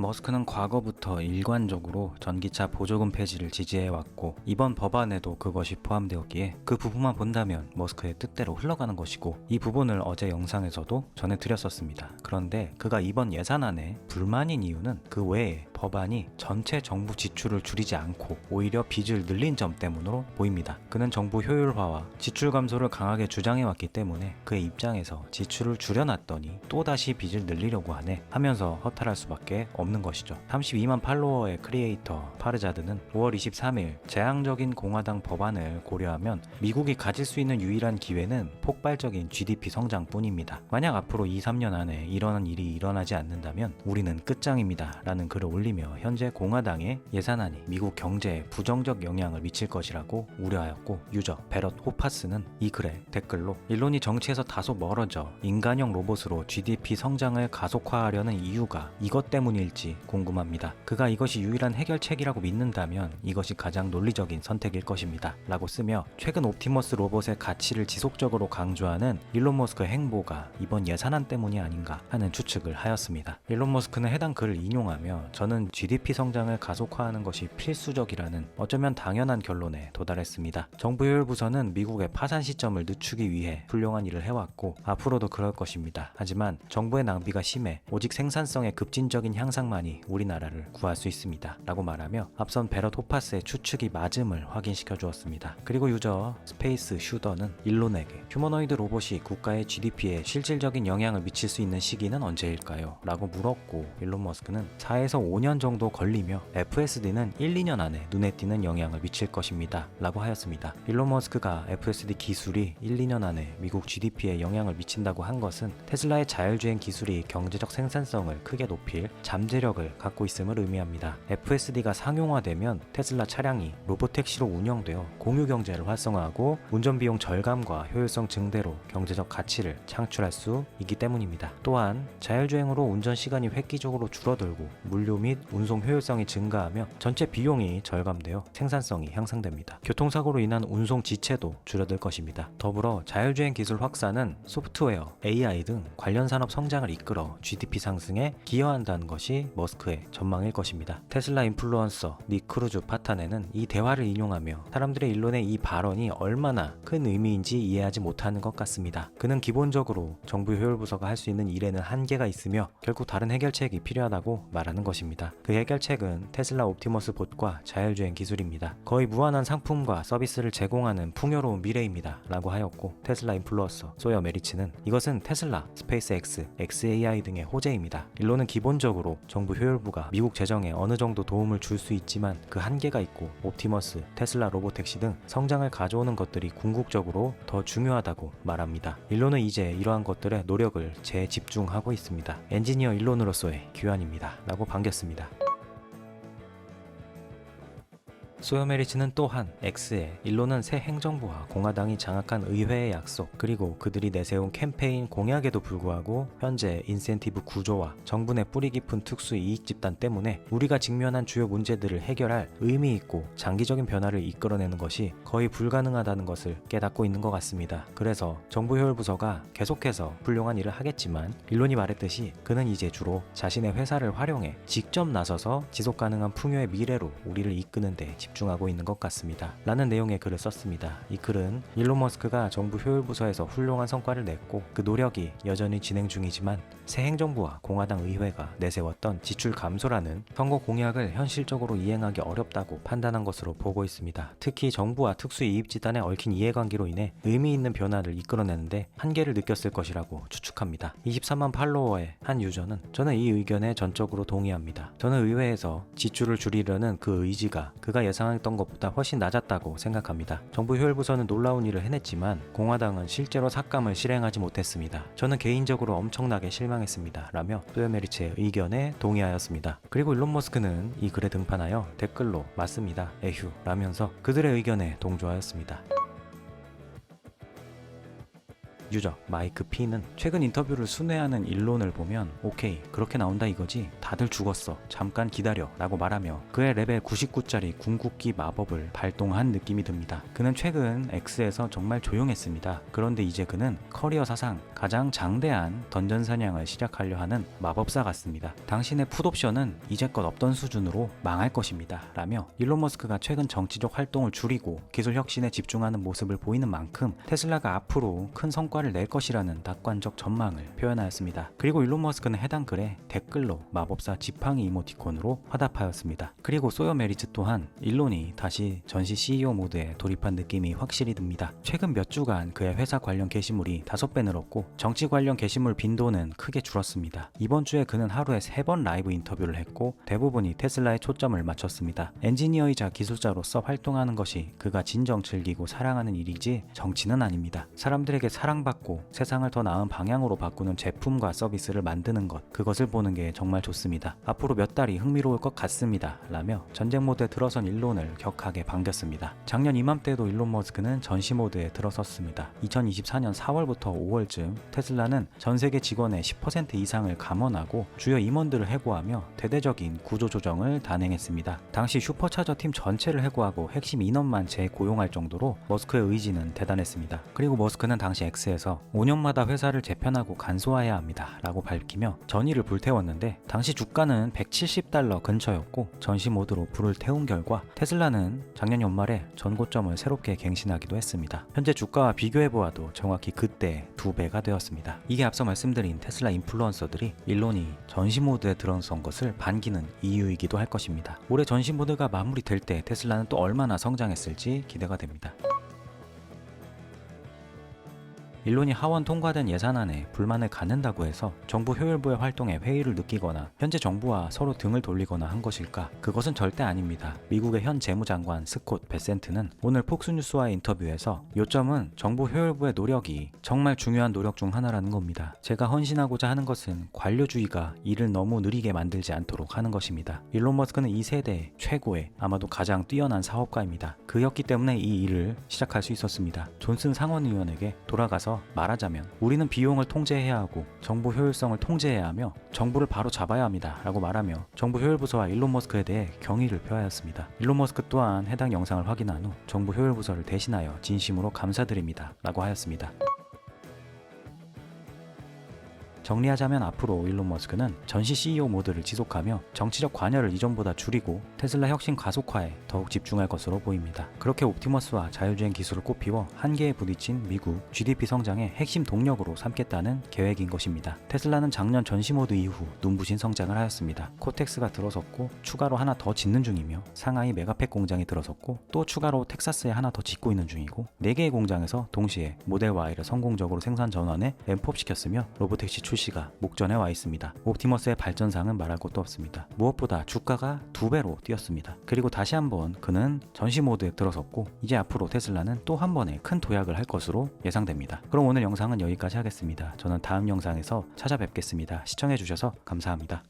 머스크는 과거부터 일관적으로 전기차 보조금 폐지를 지지해왔고 이번 법안에도 그것이 포함되었기에 그 부분만 본다면 머스크의 뜻대로 흘러가는 것이고, 이 부분을 어제 영상에서도 전해드렸었습니다. 그런데 그가 이번 예산안에 불만인 이유는 그 외에 법안이 전체 정부 지출을 줄이지 않고 오히려 빚을 늘린 점 때문으로 보입니다. 그는 정부 효율화와 지출 감소를 강하게 주장해왔기 때문에 그의 입장에서 지출을 줄여놨더니 또다시 빚을 늘리려고 하네 하면서 허탈할 수밖에 없는 것이죠. 32만 팔로워의 크리에이터 파르자드는 5월 23일 재앙적인 공화당 법안을 고려하면 미국이 가질 수 있는 유일한 기회는 폭발적인 GDP 성장뿐입니다. 만약 앞으로 2-3년 안에 이러한 일이 일어나지 않는다면 우리는 끝장입니다 라는 글을 올리며 현재 공화당의 예산안이 미국 경제에 부정적 영향을 미칠 것이라고 우려하였고, 유저 베럿 호파스는 이 글에 댓글로 일론이 정치에서 다소 멀어져 인간형 로봇으로 GDP 성장을 가속화하려는 이유가 이것 때문일지 궁금합니다. 그가 이것이 유일한 해결책이라고 믿는다면 이것이 가장 논리적인 선택일 것입니다 라고 쓰며, 최근 옵티머스 로봇의 가치를 지속적으로 강조하는 일론 머스크의 행보가 이번 예산안 때문이 아닌가 하는 추측을 하였습니다. 일론 머스크는 해당 글을 인용하며 저는 GDP 성장을 가속화하는 것이 필수적이라는 어쩌면 당연한 결론에 도달했습니다. 정부 효율부서는 미국의 파산 시점을 늦추기 위해 훌륭한 일을 해왔고 앞으로도 그럴 것입니다. 하지만 정부의 낭비가 심해 오직 생산성의 급진적인 향상만이 우리나라를 구할 수 있습니다 라고 말하며 앞선 베럿 호파스의 추측이 맞음을 확인시켜 주었습니다. 그리고 유저 스페이스 슈더는 일론에게 휴머노이드 로봇이 국가의 GDP에 실질적인 영향을 미칠 수 있는 시기는 언제일까요? 라고 물었고, 일론 머스크는 4에서 5년 정도 걸리며 FSD는 1-2년 안에 눈에 띄는 영향을 미칠 것입니다 라고 하였습니다. 일론 머스크가 FSD 기술이 1-2년 안에 미국 GDP에 영향을 미친다고 한 것은 테슬라의 자율주행 기술이 경제적 생산성을 크게 높일 잠재력을 갖고 있음을 의미합니다. FSD가 상용화되면 테슬라 차량이 로보택시로 운영되어 공유 경제를 활성화하고 운전비용 절감과 효율성 증대로 경제적 가치를 창출할 수 있기 때문입니다. 또한 자율주행으로 운전 시간이 획기적으로 줄어들고 물류 및 운송 효율성이 증가하며 전체 비용이 절감되어 생산성이 향상됩니다. 교통사고로 인한 운송 지체도 줄어들 것입니다. 더불어 자율주행 기술 확산은 소프트웨어, AI 등 관련 산업 성장을 이끌어 GDP 상승에 기여한다는 것이 머스크의 전망일 것입니다. 테슬라 인플루언서 닉 크루즈 파탄에는 이 대화를 인용하며 사람들의 일론의 이 발언이 얼마나 큰 의미인지 이해하지 못하는 것 같습니다. 그는 기본적으로 정부 효율부서가 할 수 있는 일에는 한계가 있으며 결국 다른 해결책이 필요하다고 말하는 것입니다. 그 해결책은 테슬라 옵티머스 봇과 자율주행 기술입니다. 거의 무한한 상품과 서비스를 제공하는 풍요로운 미래입니다 라고 하였고, 테슬라 인플루언서 소여 메리츠는 이것은 테슬라, 스페이스X, XAI 등의 호재입니다. 일론은 기본적으로 정부 효율부가 미국 재정에 어느 정도 도움을 줄 수 있지만 그 한계가 있고 옵티머스, 테슬라 로보택시 등 성장을 가져오는 것들이 궁극적으로 더 중요하다고 말합니다. 일론은 이제 이러한 것들에 노력을 재집중하고 있습니다. 엔지니어 일론으로서의 귀환입니다 라고 반겼습니다. 소요 메리츠는 또한 X에 일론은 새 행정부와 공화당이 장악한 의회의 약속, 그리고 그들이 내세운 캠페인 공약에도 불구하고 현재 인센티브 구조와 정부 내 뿌리 깊은 특수 이익 집단 때문에 우리가 직면한 주요 문제들을 해결할 의미 있고 장기적인 변화를 이끌어내는 것이 거의 불가능하다는 것을 깨닫고 있는 것 같습니다. 그래서 정부 효율부서가 계속해서 훌륭한 일을 하겠지만 일론이 말했듯이 그는 이제 주로 자신의 회사를 활용해 직접 나서서 지속가능한 풍요의 미래로 우리를 이끄는 데 집중하고 있는 것 같습니다 라는 내용의 글을 썼습니다. 이 글은 일론 머스크가 정부 효율부서에서 훌륭한 성과를 냈고 그 노력이 여전히 진행 중이지만 새 행정부와 공화당 의회가 내세웠던 지출 감소라는 선거 공약을 현실적으로 이행하기 어렵다고 판단한 것으로 보고 있습니다. 특히 정부와 특수이익집단에 얽힌 이해관계로 인해 의미 있는 변화를 이끌어내는데 한계를 느꼈을 것이라고 추측합니다. 23만 팔로워의 한 유저는 저는 이 의견에 전적으로 동의합니다. 저는 의회에서 지출을 줄이려는 그 의지가 그가 예상했던 것보다 훨씬 낮았다고 생각합니다. 정부 효율부서는 놀라운 일을 해냈지만 공화당은 실제로 삭감을 실행하지 못했습니다. 저는 개인적으로 엄청나게 실망했습니다 라며 소요 메리츠의 의견에 동의하였습니다. 그리고 일론 머스크는 이 글에 등판하여 댓글로 맞습니다, 에휴 라면서 그들의 의견에 동조하였습니다. 유저 마이크 P는 최근 인터뷰를 순회하는 일론을 보면 오케이 그렇게 나온다 이거지 다들 죽었어 잠깐 기다려 라고 말하며 그의 레벨 99짜리 궁극기 마법을 발동한 느낌이 듭니다. 그는 최근 X에서 정말 조용했습니다. 그런데 이제 그는 커리어 사상 가장 장대한 던전 사냥을 시작하려 하는 마법사 같습니다. 당신의 풋옵션은 이제껏 없던 수준으로 망할 것입니다 라며 일론 머스크가 최근 정치적 활동을 줄이고 기술 혁신에 집중하는 모습을 보이는 만큼 테슬라가 앞으로 큰 성과를 낼 것이라는 낙관적 전망을 표현하였습니다. 그리고 일론 머스크는 해당 글에 댓글로 마법사 지팡이 이모티콘으로 화답하였습니다. 그리고 소요 메리츠 또한 일론이 다시 전시 CEO 모드에 돌입한 느낌이 확실히 듭니다. 최근 몇 주간 그의 회사 관련 게시물이 5배 늘었고 정치 관련 게시물 빈도는 크게 줄었습니다. 이번 주에 그는 하루에 3번 라이브 인터뷰를 했고 대부분이 테슬라에 초점을 맞췄습니다. 엔지니어이자 기술자로서 활동하는 것이 그가 진정 즐기고 사랑하는 일이지 정치는 아닙니다. 사람들에게 사랑받고 세상을 더 나은 방향으로 바꾸는 제품과 서비스를 만드는 것, 그것을 보는 게 정말 좋습니다. 앞으로 몇 달이 흥미로울 것 같습니다 라며 전쟁 모드에 들어선 일론을 격하게 반겼습니다. 작년 이맘때도 일론 머스크는 전시 모드에 들어섰습니다. 2024년 4월부터 5월쯤 테슬라는 전 세계 직원의 10% 이상을 감원하고 주요 임원들을 해고하며 대대적인 구조조정을 단행했습니다. 당시 슈퍼차저 팀 전체를 해고하고 핵심 인원만 재고용할 정도로 머스크의 의지는 대단했습니다. 그리고 머스크는 당시 X에서 5년마다 회사를 재편하고 간소화해야 합니다 라고 밝히며 전의를 불태웠는데 당시 주가는 $170 근처였고 전시 모드로 불을 태운 결과 테슬라는 작년 연말에 전고점을 새롭게 갱신하기도 했습니다. 현재 주가와 비교해보아도 정확히 그때 2배가 되었습니다. 이게 앞서 말씀드린 테슬라 인플루언서들이 일론이 전시 모드에 들어선 것을 반기는 이유이기도 할 것입니다. 올해 전시 모드가 마무리될 때 테슬라는 또 얼마나 성장했을지 기대가 됩니다. 일론이 하원 통과된 예산안에 불만을 갖는다고 해서 정부 효율부의 활동에 회의를 느끼거나 현재 정부와 서로 등을 돌리거나 한 것일까? 그것은 절대 아닙니다. 미국의 현 재무장관 스콧 베센트는 오늘 폭스뉴스와의 인터뷰에서 요점은 정부 효율부의 노력이 정말 중요한 노력 중 하나라는 겁니다. 제가 헌신하고자 하는 것은 관료주의가 일을 너무 느리게 만들지 않도록 하는 것입니다. 일론 머스크는 이 세대 최고의 아마도 가장 뛰어난 사업가입니다. 그였기 때문에 이 일을 시작할 수 있었습니다. 존슨 상원의원에게 돌아가서 말하자면 우리는 비용을 통제해야 하고 정부 효율성을 통제해야 하며 정부를 바로 잡아야 합니다 라고 말하며 정부 효율부서와 일론 머스크에 대해 경의를 표하였습니다. 일론 머스크 또한 해당 영상을 확인한 후 정부 효율부서를 대신하여 진심으로 감사드립니다 라고 하였습니다. 정리하자면 앞으로 일론 머스크는 전시 CEO 모드를 지속하며 정치적 관여를 이전보다 줄이고 테슬라 혁신 가속화에 더욱 집중할 것으로 보입니다. 그렇게 옵티머스와 자율주행 기술을 꽃피워 한계에 부딪힌 미국 GDP 성장의 핵심 동력으로 삼겠다는 계획인 것입니다. 테슬라는 작년 전시 모드 이후 눈부신 성장을 하였습니다. 코텍스가 들어섰고 추가로 하나 더 짓는 중이며 상하이 메가팩 공장이 들어섰고 또 추가로 텍사스에 하나 더 짓고 있는 중이고 4개의 공장에서 동시에 모델 Y를 성공적으로 생산 전환에 램프업시켰으며 로보택시 출시가 목전에 와 있습니다. 옵티머스의 발전상은 말할 것도 없습니다. 무엇보다 주가가 2배로 뛰었습니다. 그리고 다시 한번 그는 전시 모드에 들어섰고 이제 앞으로 테슬라는 또 한 번의 큰 도약을 할 것으로 예상됩니다. 그럼 오늘 영상은 여기까지 하겠습니다. 저는 다음 영상에서 찾아뵙겠습니다. 시청해주셔서 감사합니다.